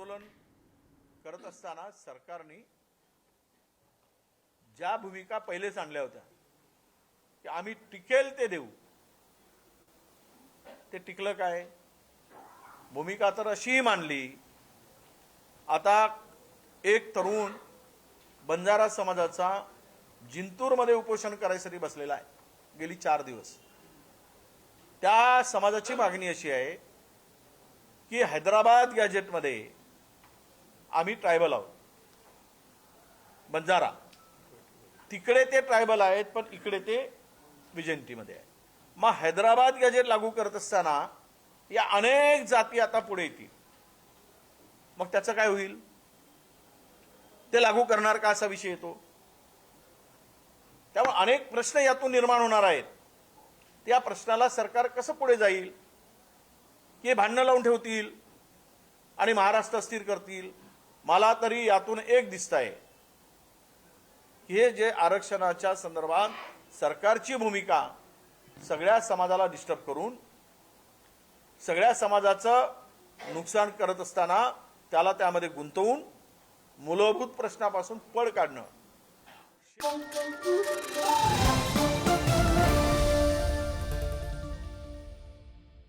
आंदोलन करत असताना सरकारने ज्या भूमिका पहिलेच आणल्या होत्या की आम्ही टिकेल ते देऊ, ते टिकलं काय? भूमिका तर अशी मांडली, आता एक तरुण बंजारा समाजाचा जिंतूरमध्ये उपोषण करायसाठी बसलेला आहे गेली 4 दिवस। त्या समाजाची मागणी अशी आहे की हैदराबाद गॅजेटमध्ये आम्ही ट्रायबल आहोत, बंजारा तिकडे ते ट्रायबल आहेत पण इकडे ते विजंतीमध्ये आहे। मग हैदराबाद गॅजेट लागू करत असताना या अनेक जाती आता पुढे येतील, मग त्याचं काय होईल? ते लागू करणार का असा विषय येतो। त्यामुळे अनेक प्रश्न यातून निर्माण होणार आहेत। त्या प्रश्नाला सरकार कसं पुढे जाईल की भांडणं लावून ठेवतील आणि महाराष्ट्र अस्थिर करतील? मला तरी यातून एक दिसतंय की हे जे आरक्षणाच्या संदर्भात सरकारची भूमिका सगळ्या समाजाला डिस्टर्ब करून सगळ्या समाजाचं नुकसान करत असताना त्याला त्यामध्ये गुंतवून मूलभूत प्रश्नापासून पळ काढणं